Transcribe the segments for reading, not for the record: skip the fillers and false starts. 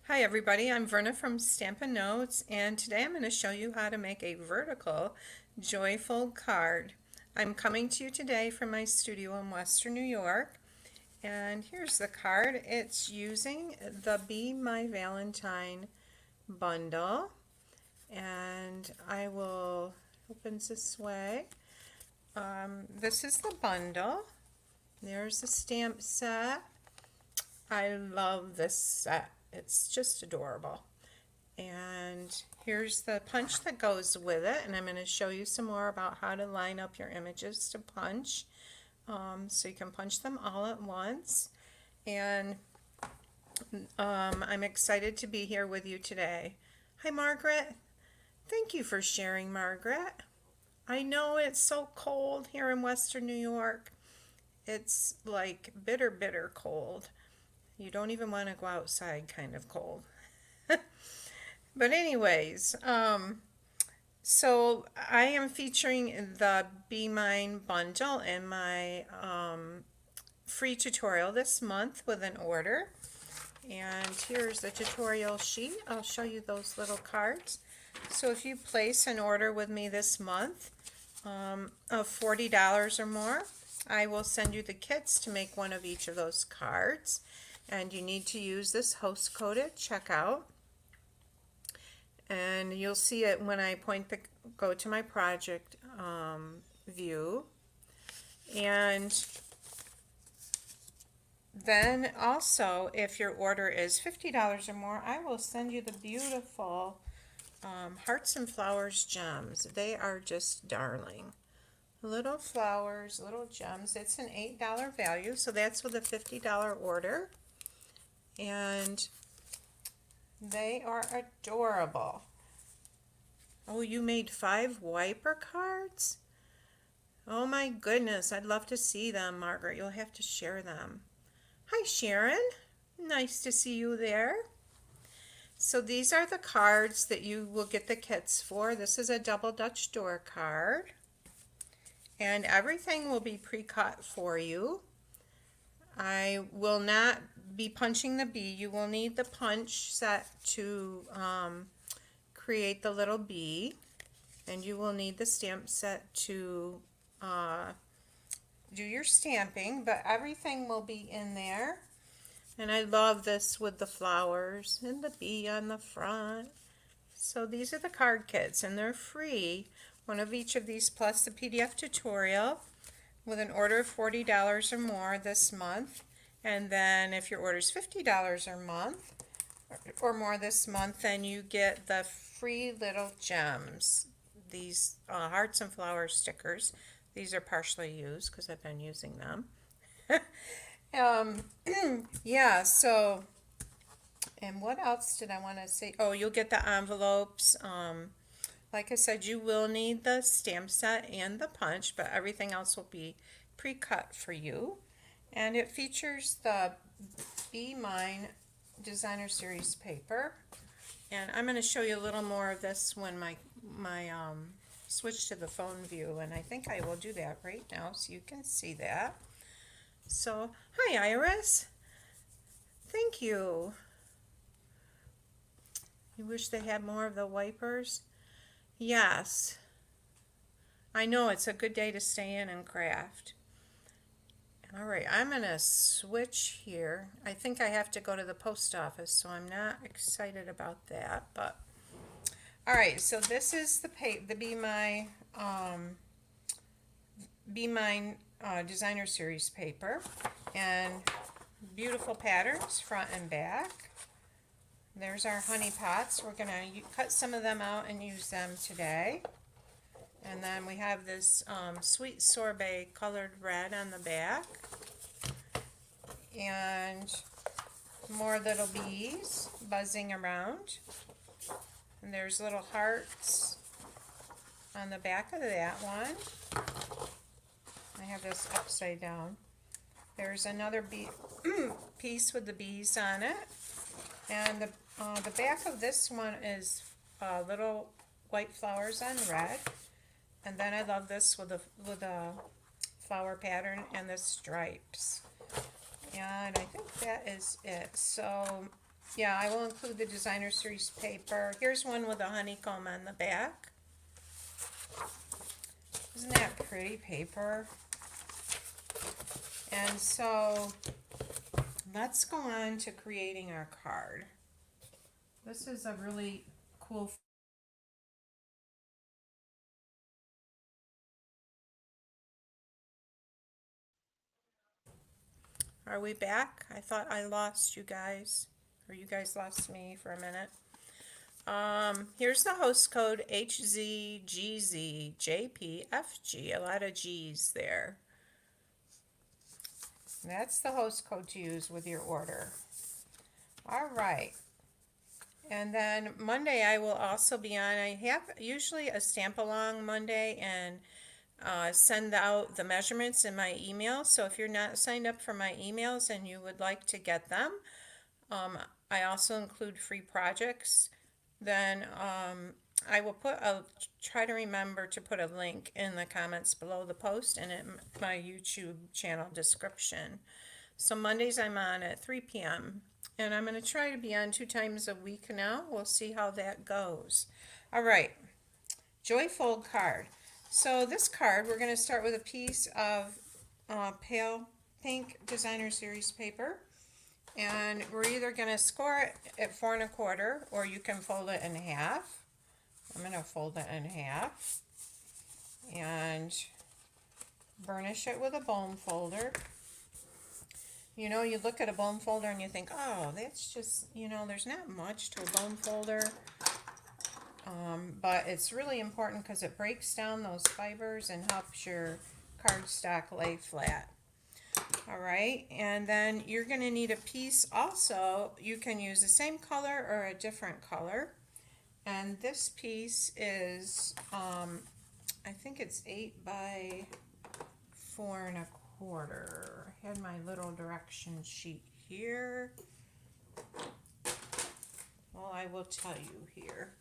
Hi everybody, I'm Verna from Stampin' Notes, and today I'm going to show you how to make a vertical joyful card. I'm coming to you today from my studio in Western New York, and here's the card. It's using the Bee My Valentine bundle, and I will open this way. This is the bundle. There's the stamp set. I love this set. It's just adorable. And here's the punch that goes with it, and I'm going to show you some more about how to line up your images to punch, so you can punch them all at once. And I'm excited to be here with you today. Hi Margaret. Thank you for sharing, Margaret. I know it's so cold here in Western New York. It's like bitter cold. You don't even want to go outside kind of cold. But anyways, so I am featuring the Be Mine bundle in my free tutorial this month with an order. And here's the tutorial sheet. I'll show you those little cards. So if you place an order with me this month of $40 or more, I will send you the kits to make one of each of those cards. And you need to use this host code at checkout. And you'll see it when I go to my project view. And then also, if your order is $50 or more, I will send you the beautiful Hearts and Flowers gems. They are just darling. Little flowers, little gems. It's an $8 value, so that's with a $50 order. And they are adorable. Oh, you made 5 wiper cards? Oh my goodness, I'd love to see them, Margaret. You'll have to share them. Hi, Sharon. Nice to see you there. So these are the cards that you will get the kits for. This is a double Dutch door card. And everything will be pre-cut for you. I will not be punching the bee. You will need the punch set to create the little bee, and you will need the stamp set to do your stamping, but everything will be in there. And I love this with the flowers and the bee on the front. So these are the card kits, and they're free, one of each of these plus the PDF tutorial, with an order of $40 or more this month. And then if your order is $50 or more this month, then you get the free little gems, these Hearts and Flowers stickers. These are partially used because I've been using them. Yeah, so, and what else did I want to say? Oh, you'll get the envelopes. Like I said, you will need the stamp set and the punch, but everything else will be pre-cut for you. And it features the Be Mine Designer Series paper. And I'm going to show you a little more of this when my switch to the phone view, and I think I will do that right now so you can see that. So, hi Iris. Thank you. You wish they had more of the wipers? Yes. I know it's a good day to stay in and craft. All right, I'm going to switch here. I think I have to go to the post office, so I'm not excited about that. But all right, so this is the Be Mine Designer Series paper, and beautiful patterns front and back. There's our honey pots. We're going to cut some of them out and use them today. And then we have this sweet sorbet colored red on the back. And more little bees buzzing around. And there's little hearts on the back of that one. I have this upside down. There's another piece with the bees on it. And the back of this one is little white flowers on red. And then I love this with a flower pattern and the stripes. And I think that is it. So Yeah, I will include the designer series paper. Here's one with a honeycomb on the back. Isn't that pretty paper? And so let's go on to creating our card. This is a really cool. Are we back? I thought I lost you guys, or you guys lost me for a minute. Here's the host code HZGZJPFG. A lot of G's there. That's the host code to use with your order. All right. And then Monday I will also be on. I have usually a stamp along Monday and send out the measurements in my email. So if you're not signed up for my emails and you would like to get them, I also include free projects. Then I'll try to remember to put a link in the comments below the post and in my YouTube channel description. So Mondays I'm on at 3 p.m. and I'm going to try to be on 2 times a week now. We'll see how that goes. All right, Joyfold card. So this card, we're going to start with a piece of pale pink designer series paper. And we're either going to score it at 4 1/4 or you can fold it in half. I'm going to fold it in half and burnish it with a bone folder. You know, you look at a bone folder and you think, oh, that's just, you know, there's not much to a bone folder. But it's really important because it breaks down those fibers and helps your cardstock lay flat. All right, and then you're going to need a piece also. You can use the same color or a different color. And this piece is, I think it's 8 by 4 1/4. I had my little direction sheet here. Well, I will tell you here.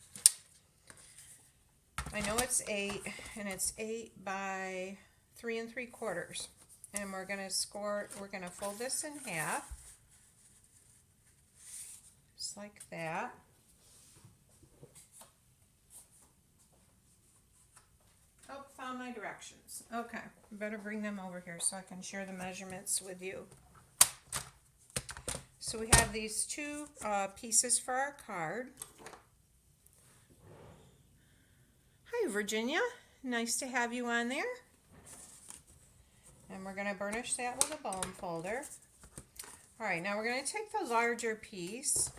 I know it's 8, and it's 8 by 3 3/4. And we're going to fold this in half, just like that. Oh, found my directions. Okay, better bring them over here so I can share the measurements with you. So we have these 2 pieces for our card. Hi, Virginia. Nice to have you on there. And we're going to burnish that with a bone folder. All right, now we're going to take the larger piece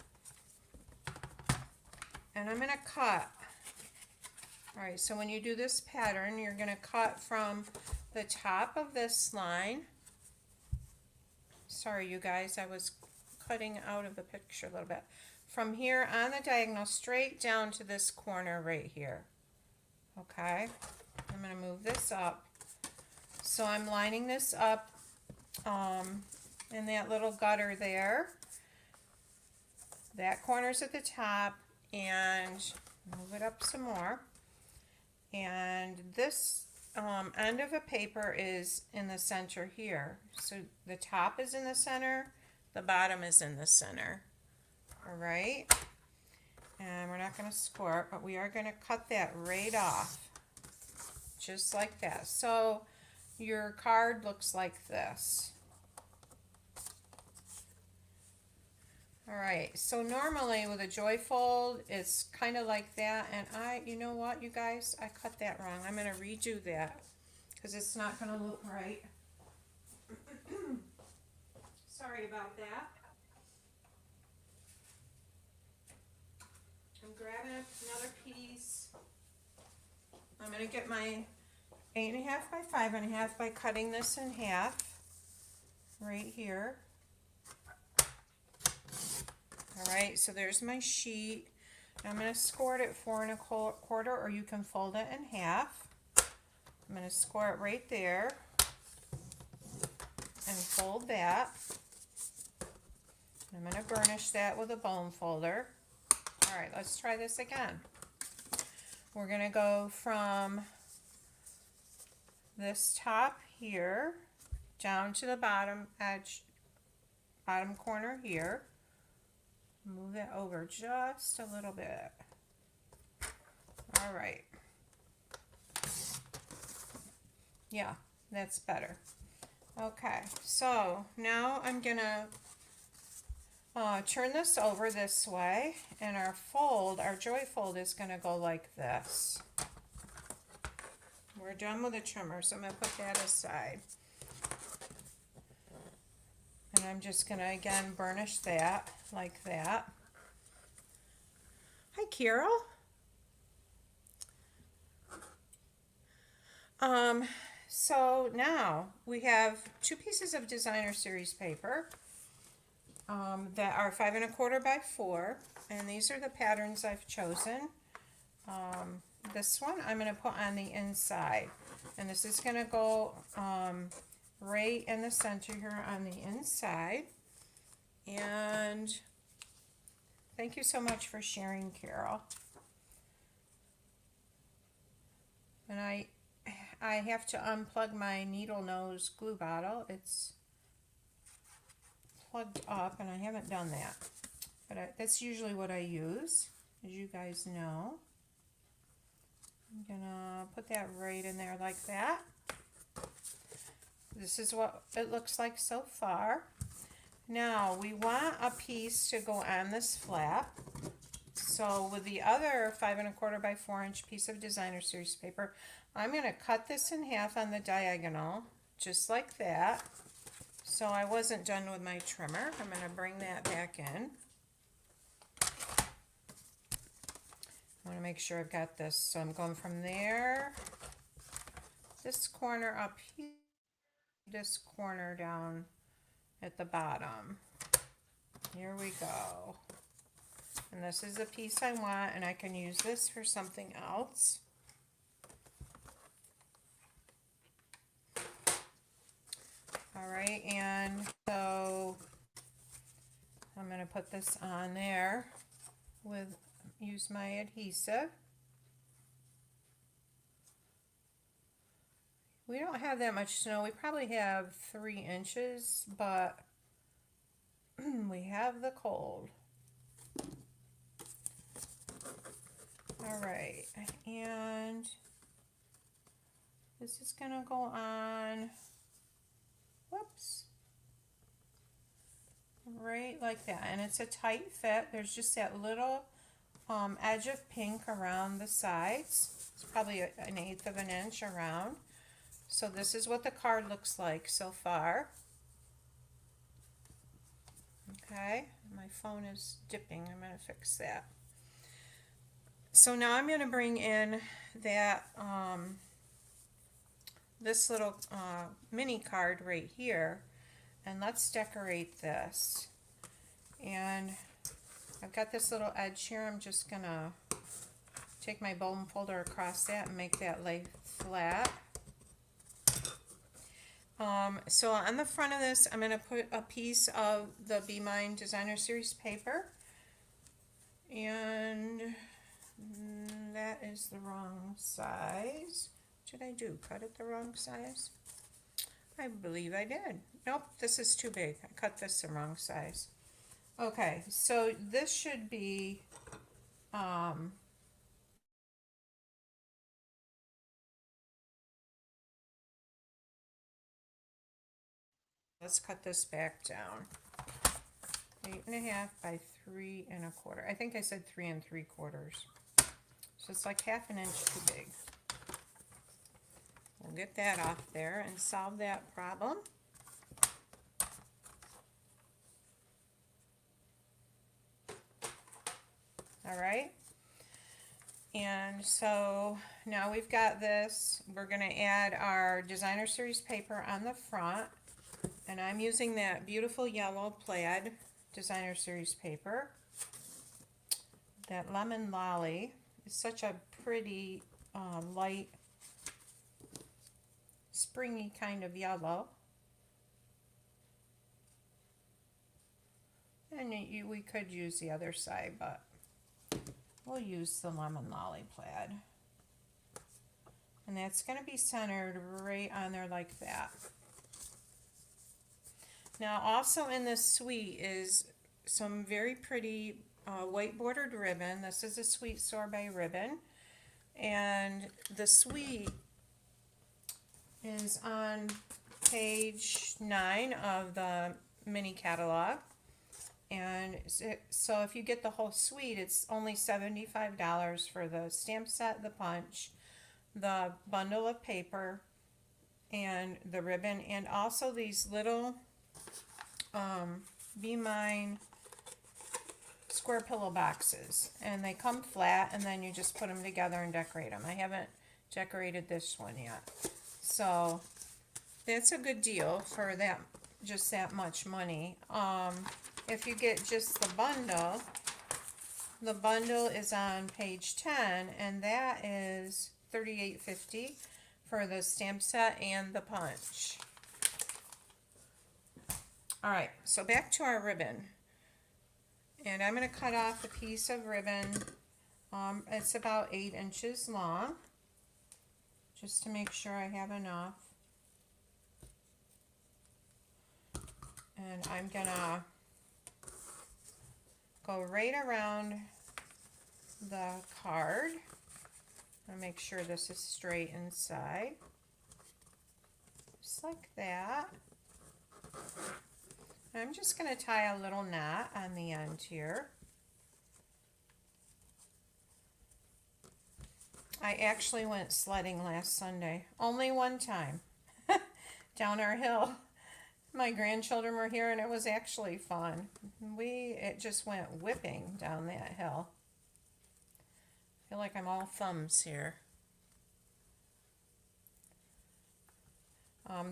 and I'm going to cut. All right, so when you do this pattern, you're going to cut from the top of this line. Sorry, you guys, I was cutting out of the picture a little bit. From here on the diagonal straight down to this corner right here. Okay, I'm going to move this up. So I'm lining this up in that little gutter there. That corner's at the top, and move it up some more. And this end of a paper is in the center here. So the top is in the center, the bottom is in the center. All right. And we're not going to score it, but we are going to cut that right off. Just like that. So your card looks like this. All right, so normally with a Joyfold, it's kind of like that, and you know what, you guys, I cut that wrong. I'm going to redo that because it's not going to look right. Sorry about that. I'm grabbing another piece. I'm going to get my 8 1/2 by 5 1/2 by cutting this in half right here. All right, so there's my sheet. I'm going to score it at 4 1/4, or you can fold it in half. I'm going to score it right there and fold that. I'm going to burnish that with a bone folder. All right, let's try this again. We're going to go from this top here down to the bottom edge, bottom corner here. Move it over just a little bit. All right. Yeah, that's better. Okay, so now I'm gonna turn this over this way, and our fold, our joy fold, is gonna go like this. We're done with the trimmer, so I'm gonna put that aside. And I'm just gonna again burnish that like that. Hi, Carol. So now we have 2 pieces of designer series paper that are 5 1/4 by 4, and these are the patterns I've chosen. This one I'm going to put on the inside, and this is going to go right in the center here on the inside. And thank you so much for sharing, Carol. And I have to unplug my needle nose glue bottle. It's plugged up and I haven't done that. But that's usually what I use, as you guys know. I'm gonna put that right in there like that. This is what it looks like so far. Now we want a piece to go on this flap. So with the other 5 1/4 by 4 inch piece of designer series paper, I'm going to cut this in half on the diagonal, just like that. So I wasn't done with my trimmer. I'm going to bring that back in. I want to make sure I've got this. So I'm going from there, this corner up here, this corner down at the bottom. Here we go. And this is the piece I want, and I can use this for something else. All right, and so I'm going to put this on there with, use my adhesive. We don't have that much snow. We probably have 3 inches, but we have the cold. All right, and this is gonna go on, whoops, right like that. And it's a tight fit. There's just that little edge of pink around the sides. It's probably 1/8 of an inch around. So this is what the card looks like so far. Okay, my phone is dipping. I'm gonna fix that. So now I'm going to bring in that this little mini card right here, and let's decorate this. And I've got this little edge here. I'm just going to take my bone folder across that and make that lay flat. So on the front of this, I'm going to put a piece of the Be Mine Designer Series paper, and that is the wrong size. What did I do? Cut it the wrong size? I believe I did. Nope, this is too big. I cut this the wrong size. Okay, so this should be let's cut this back down. 8 1/2 by 3 1/4. I think I said 3 3/4. So it's like 1/2 an inch too big. We'll get that off there and solve that problem. All right. And so now we've got this. We're going to add our designer series paper on the front. And I'm using that beautiful yellow plaid designer series paper. That Lemon Lolly is such a pretty light springy kind of yellow. And we could use the other side, but we'll use the Lemon Lolly plaid. And that's going to be centered right on there like that. Now also in this suite is some very pretty white bordered ribbon. This is a sweet sorbet ribbon, and the sweet is on page 9 of the mini catalog. And so if you get the whole suite, it's only $75 for the stamp set, the punch, the bundle of paper, and the ribbon, and also these little Be Mine square pillow boxes. And they come flat, and then you just put them together and decorate them. I haven't decorated this one yet. So that's a good deal for that, just that much money. If you get just the bundle is on page 10, and that is $38.50 for the stamp set and the punch. Alright, so back to our ribbon. And I'm going to cut off a piece of ribbon. It's about 8 inches long, just to make sure I have enough. And I'm going to go right around the card and make sure this is straight inside, just like that. I'm just going to tie a little knot on the end here. I actually went sledding last Sunday, only one time, down our hill. My grandchildren were here, and it was actually fun. It just went whipping down that hill. I feel like I'm all thumbs here.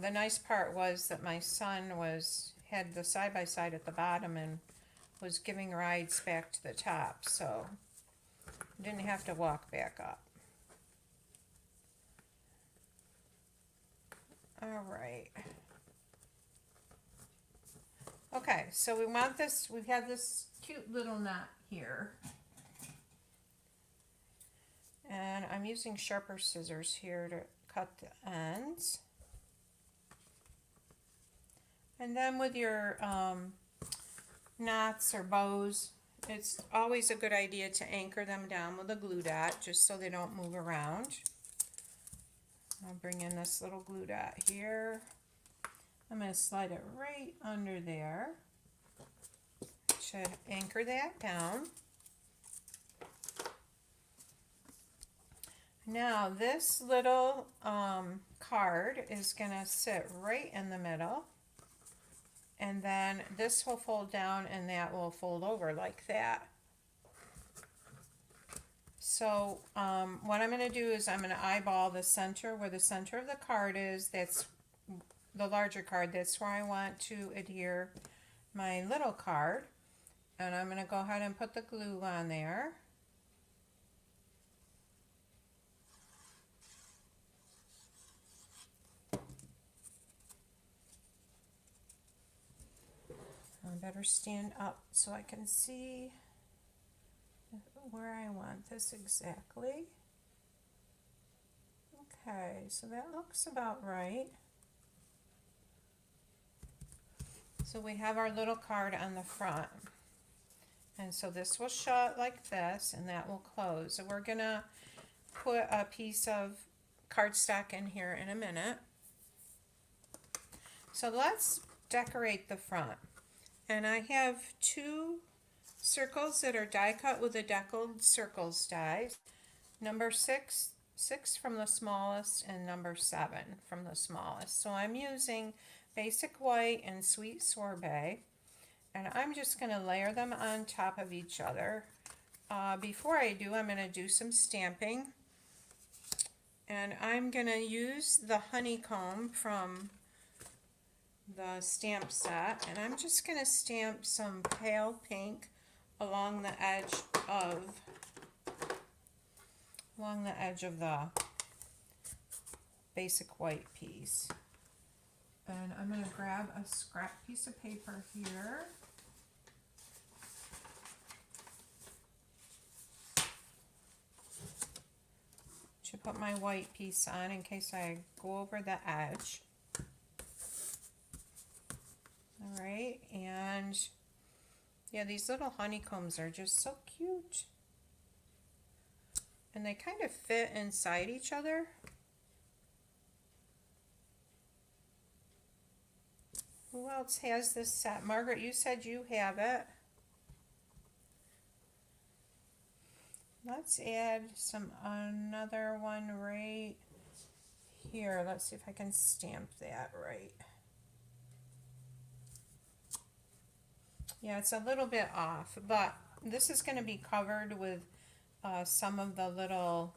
The nice part was that my son had the side-by-side at the bottom and was giving rides back to the top, so I didn't have to walk back up. All right. Okay, so we have this cute little knot here. And I'm using sharper scissors here to cut the ends. And then with your knots or bows, it's always a good idea to anchor them down with a glue dot, just so they don't move around. I'll bring in this little glue dot here. I'm going to slide it right under there to anchor that down. Now this little card is going to sit right in the middle, and then this will fold down and that will fold over like that. So what I'm going to do is I'm going to eyeball the center, where the center of the card is. That's the larger card. That's where I want to adhere my little card. And I'm going to go ahead and put the glue on there. I better stand up so I can see where I want this exactly. Okay, so that looks about right. So we have our little card on the front. And so this will shut like this, and that will close. So we're gonna put a piece of cardstock in here in a minute. So let's decorate the front. And I have 2 circles that are die cut with a deckled circles die. Number 6 from the smallest, and number 7 from the smallest. So I'm using basic white and sweet sorbet, and I'm just going to layer them on top of each other. Before I do, I'm going to do some stamping, and I'm going to use the honeycomb from the stamp set, and I'm just going to stamp some pale pink along the edge of the basic white piece. And I'm going to grab a scrap piece of paper here. To put my white piece on in case I go over the edge. Alright, and Yeah, these little honeycombs are just so cute. And they kind of fit inside each other. Who else has this set? Margaret, you said you have it. Let's add another one right here. Let's see if I can stamp that right. Yeah, it's a little bit off, but this is going to be covered with some of the little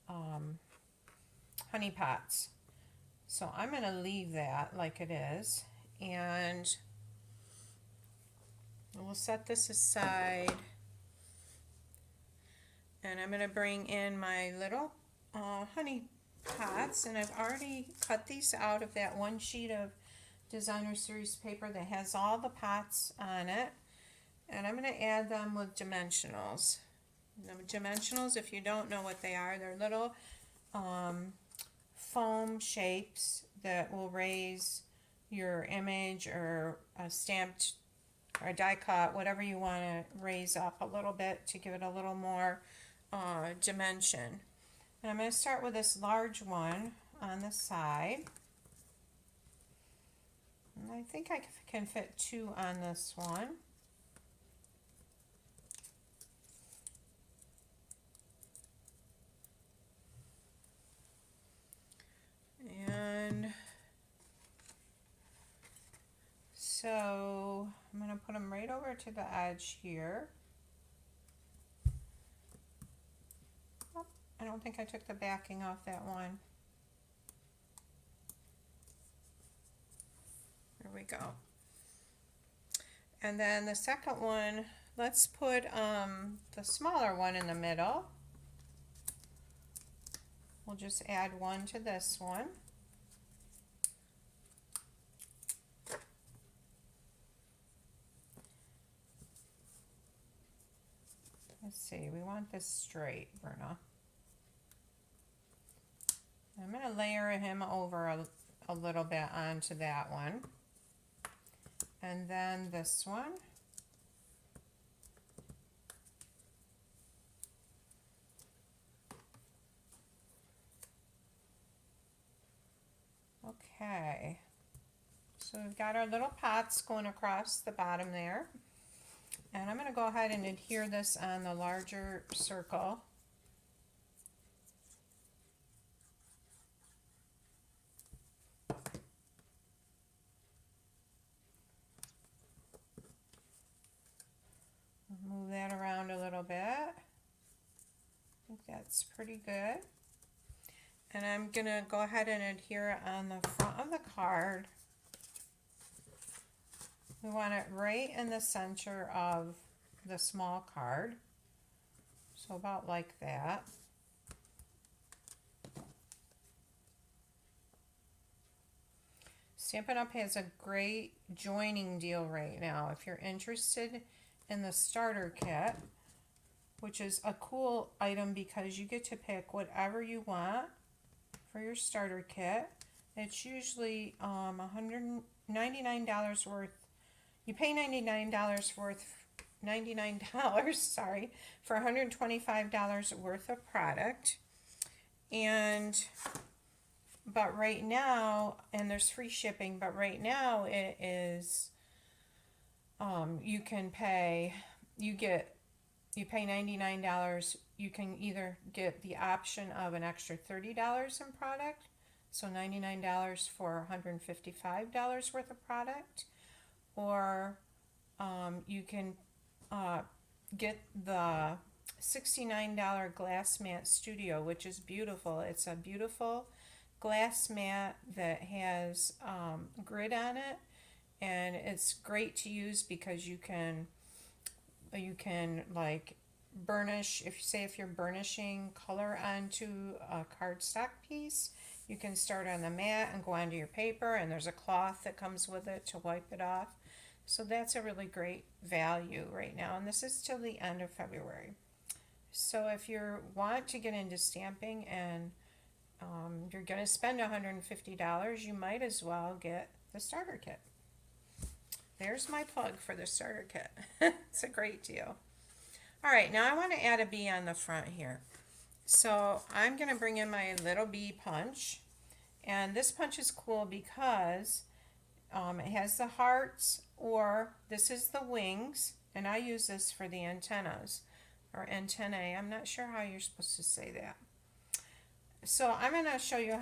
honey pots. So I'm going to leave that like it is, and we'll set this aside. And I'm going to bring in my little honey pots, and I've already cut these out of that one sheet of designer series paper that has all the pots on it. And I'm going to add them with dimensionals. The dimensionals, if you don't know what they are, they're little foam shapes that will raise your image or a stamped or a die cut, whatever you want to raise up a little bit to give it a little more dimension. And I'm going to start with this large one on the side. And I think I can fit 2 on this one. And so I'm going to put them right over to the edge here. Oh, I don't think I took the backing off that one. There we go. And then the second one, let's put the smaller one in the middle. We'll just add one to this one. Let's see, we want this straight, Verna. I'm going to layer him over a little bit onto that one. And then this one. Okay, so we've got our little pots going across the bottom there. And I'm going to go ahead and adhere this on the larger circle. Move that around a little bit. I think that's pretty good. And I'm going to go ahead and adhere it on the front of the card. We want it right in the center of the small card. So about like that. Stampin' Up! Has a great joining deal right now. If you're interested in the starter kit, which is a cool item because you get to pick whatever you want for your starter kit. It's usually $199 worth. You pay $99 sorry, for $125 worth of product. But right now, and there's free shipping, but right now it is, you pay $99. You can either get the option of an extra $30 in product, so $99 for $155 worth of product, or you can get the $69 glass mat studio, which is beautiful. It's a beautiful glass mat that has grid on it, and it's great to use because you can like burnish. If you're burnishing color onto a cardstock piece, you can start on the mat and go onto your paper, and there's a cloth that comes with it to wipe it off. So that's a really great value right now, and this is till the end of February. So if you want to get into stamping and you're going to spend $150, you might as well get the starter kit. there's my plug for the starter kit. It's a great deal. All right, now I want to add a bee on the front here. So I'm going to bring in my little bee punch. And this punch is cool because it has the hearts, or this is the wings, and I use this for the antennas, or antennae. I'm not sure how you're supposed to say that. So I'm going to show you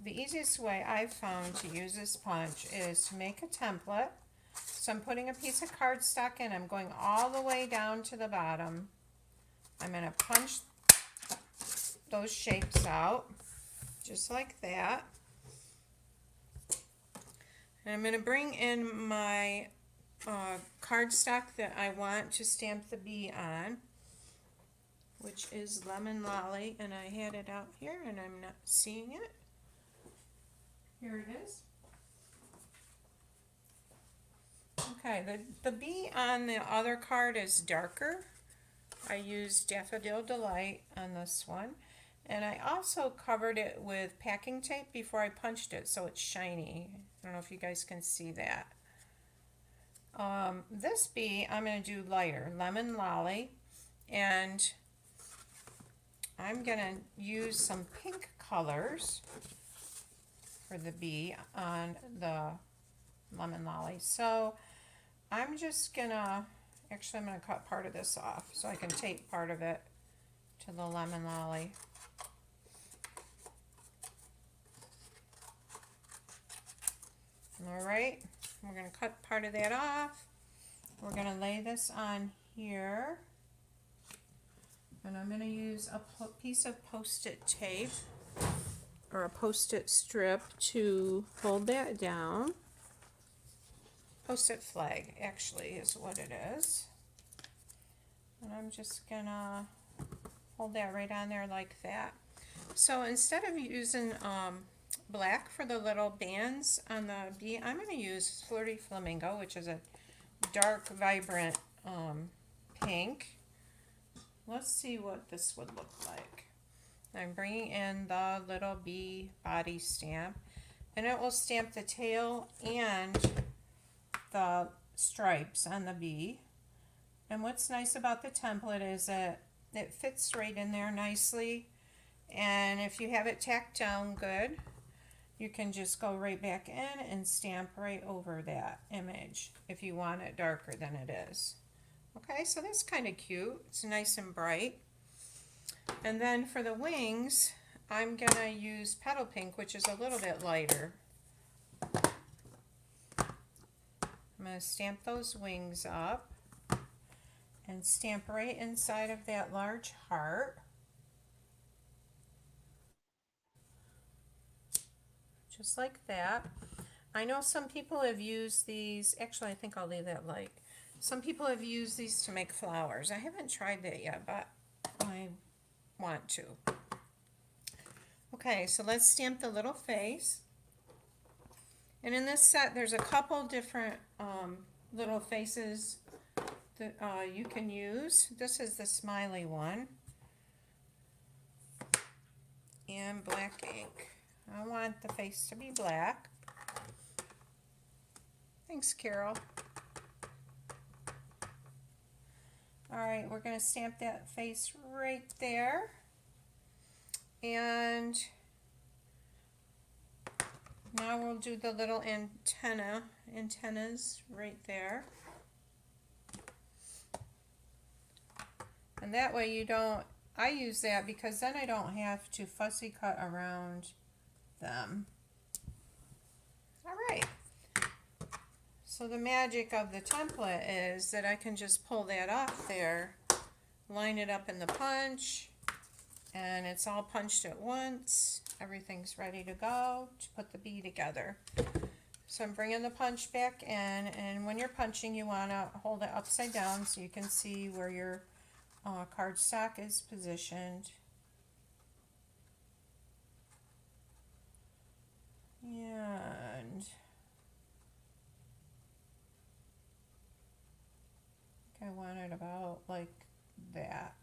the easiest way I've found to use this punch is to make a template. So I'm putting a piece of cardstock in. I'm going all the way down to the bottom. I'm going to punch those shapes out, just like that. And I'm going to bring in my cardstock that I want to stamp the bee on, which is Lemon Lolly, and I had it out here and I'm not seeing it. Here it is. Okay, the bee on the other card is darker. I used Daffodil Delight on this one. And I also covered it with packing tape before I punched it, so it's shiny. I don't know if you guys can see that. This bee I'm going to do lighter, Lemon Lolly, and I'm going to use some pink colors for the bee on the Lemon Lolly. So I'm just going to, actually I'm going to cut part of this off so I can tape part of it to the Lemon Lolly. All right, we're going to cut part of that off. We're going to lay this on here. And I'm going to use a piece of Post-it tape, or a Post-it strip, to hold that down. Post-it flag, actually, is what it is. And I'm just going to hold that right on there like that. So instead of using black for the little bands on the bee, I'm going to use Flirty Flamingo, which is a dark, vibrant pink. Let's see what this would look like. I'm bringing in the little bee body stamp, and it will stamp the tail and the stripes on the bee. And what's nice about the template is that it fits right in there nicely, and if you have it tacked down good, you can just go right back in and stamp right over that image if you want it darker than it is. Okay, so that's kind of cute. It's nice and bright. And then for the wings, I'm going to use Petal Pink, which is a little bit lighter. I'm going to stamp those wings up and stamp right inside of that large heart. Just like that. I know some people have used these, actually I think I'll leave that light. Some people have used these to make flowers. I haven't tried that yet, but I want to. Okay, so let's stamp the little face. And in this set, there's a couple different little faces that you can use. This is the smiley one. And black ink. I want the face to be black. Thanks, Carol. Alright, we're going to stamp that face right there. And now we'll do the little antennas right there. And that way you don't, I use that because then I don't have to fussy cut around them. Alright. So the magic of the template is that I can just pull that off there, line it up in the punch, and it's all punched at once. Everything's ready to go to put the bee together. So I'm bringing the punch back in, and when you're punching you want to hold it upside down so you can see where your cardstock is positioned. And I want it about like that.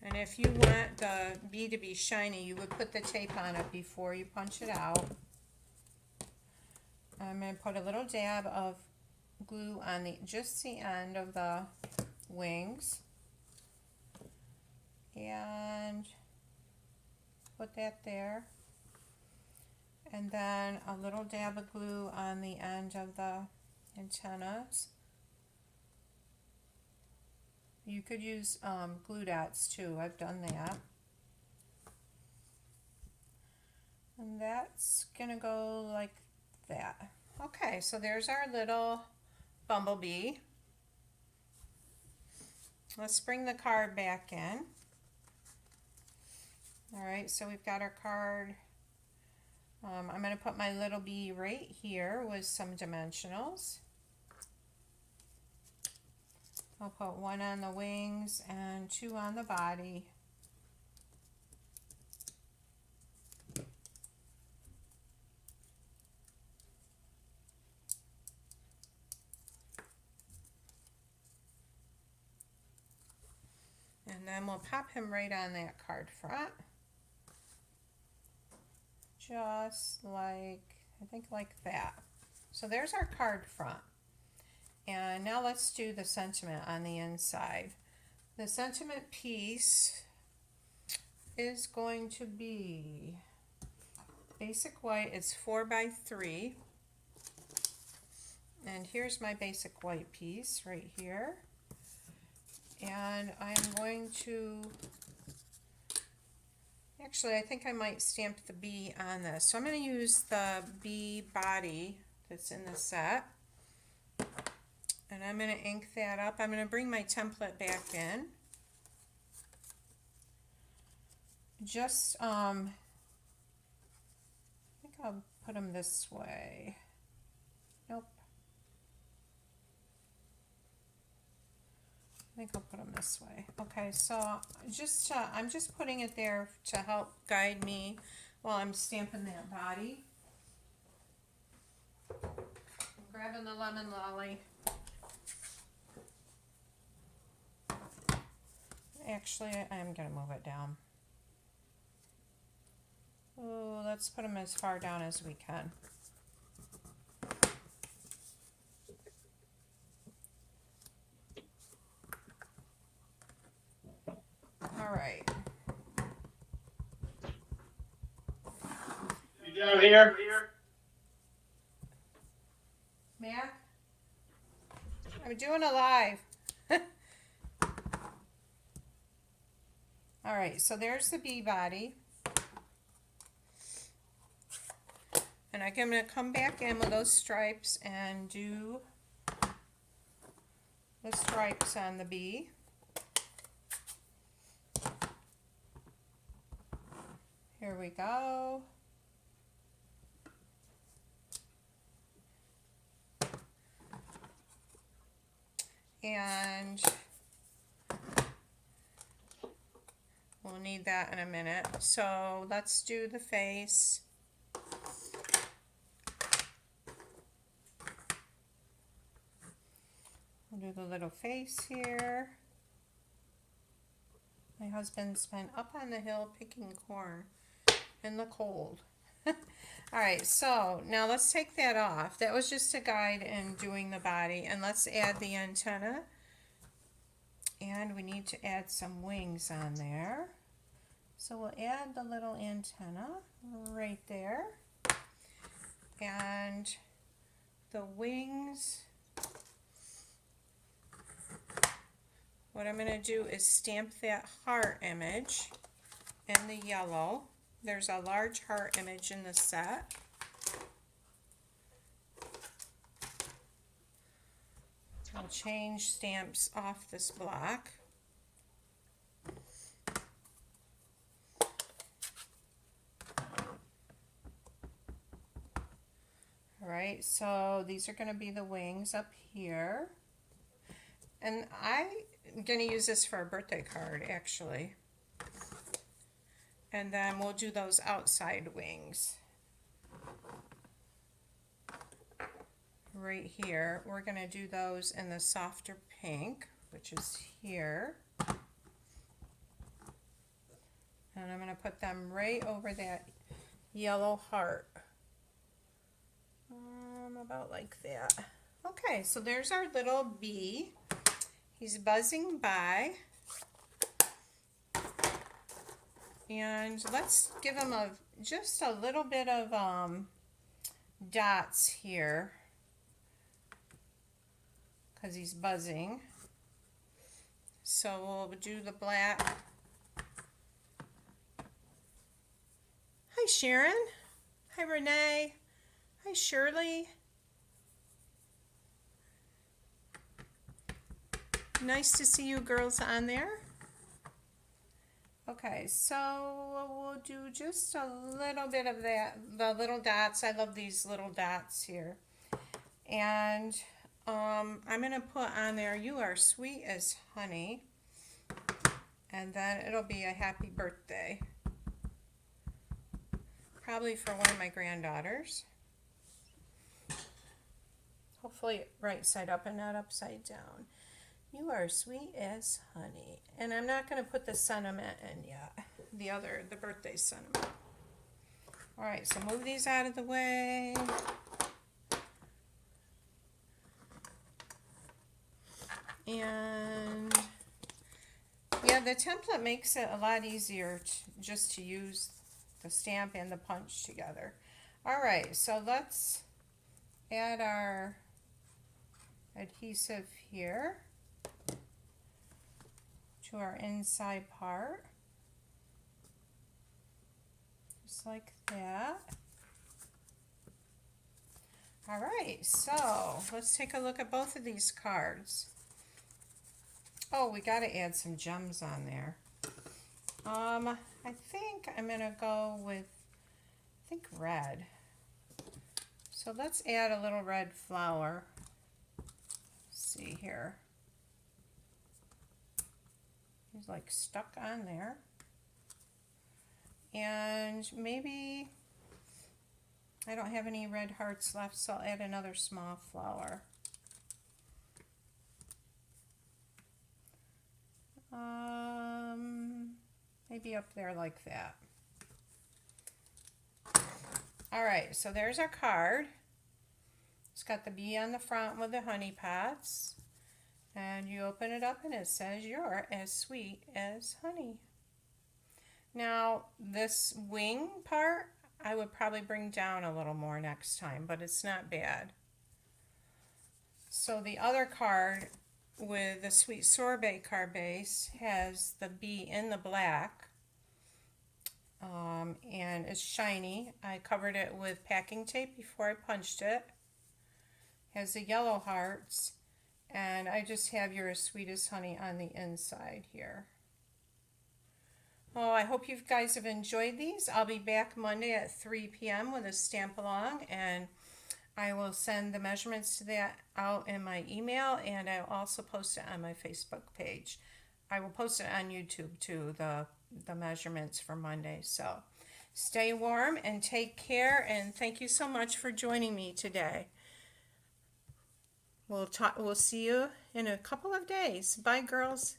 And if you want the bee to be shiny, you would put the tape on it before you punch it out. I'm going to put a little dab of glue on just the end of the wings and put that there, and then a little dab of glue on the end of the antennas. You could use glue dots too, I've done that. And that's gonna go like that. Okay, so there's our little bumblebee. Let's bring the card back in. All right, so we've got our card. I'm going to put my little bee right here with some dimensionals. I'll put one on the wings and two on the body. And then we'll pop him right on that card front. Just like, I think like that. So there's our card front. And now let's do the sentiment on the inside. The sentiment piece is going to be basic white. It's 4x3. And here's my basic white piece right here. And I'm going to, actually I think I might stamp the bee on this. So I'm going to use the bee body that's in the set. And I'm going to ink that up. I'm going to bring my template back in. Just, I think I'll put them this way. Nope. I think I'll put them this way. Okay, so just I'm just putting it there to help guide me while I'm stamping that body. I'm grabbing the lemon lolly. Actually, I'm going to move it down. Oh, let's put them as far down as we can. All right. You down here? Mac? I'm doing a live. All right, so there's the bee body. And I'm going to come back in with those stripes and do the stripes on the bee. Here we go. And we'll need that in a minute. So let's do the face. We'll do the little face here. My husband's been up on the hill picking corn in the cold. All right, so now let's take that off. That was just a guide in doing the body, and let's add the antenna. And we need to add some wings on there. So we'll add the little antenna right there. And the wings, what I'm going to do is stamp that heart image in the yellow. There's a large heart image in the set. I'll change stamps off this block. All right, so these are going to be the wings up here. And I'm going to use this for a birthday card, actually. And then we'll do those outside wings. Right here, we're going to do those in the softer pink, which is here. And I'm going to put them right over that yellow heart. I'm about like that? Okay, so there's our little bee. He's buzzing by. And let's give him just a little bit of dots here because he's buzzing. So we'll do the black. Hi Sharon. Hi Renee. Hi Shirley. Nice to see you girls on there. Okay, so we'll do just a little bit of that, the little dots. I love these little dots here. And I'm going to put on there, "You are sweet as honey." And then it'll be a happy birthday. Probably for one of my granddaughters. Hopefully right side up and not upside down. "You are sweet as honey." And I'm not going to put the sentiment in yet. The birthday sentiment. All right, so move these out of the way. And yeah, the template makes it a lot easier just to use the stamp and the punch together. All right, so let's add our adhesive here to our inside part, just like that. All right, so let's take a look at both of these cards. Oh, we got to add some gems on there. I think I'm gonna go with, red. So let's add a little red flower. Let's see here. He's like stuck on there. And maybe I don't have any red hearts left, so I'll add another small flower. Maybe up there like that. All right, so there's our card. It's got the bee on the front with the honey pots. And you open it up and it says, "You're as sweet as honey." Now, this wing part, I would probably bring down a little more next time, but it's not bad. So the other card with the Sweet Sorbet card base has the bee in the black. And it's shiny. I covered it with packing tape before I punched it. Has the yellow hearts. And I just have "You're as sweet as honey" on the inside here. Oh, I hope you guys have enjoyed these. I'll be back Monday at 3 p.m. with a stamp along, and I will send the measurements to that out in my email, and I'll also post it on my Facebook page. I will post it on YouTube too, the measurements for Monday. So stay warm and take care, and thank you so much for joining me today. We'll see you in a couple of days. Bye, girls.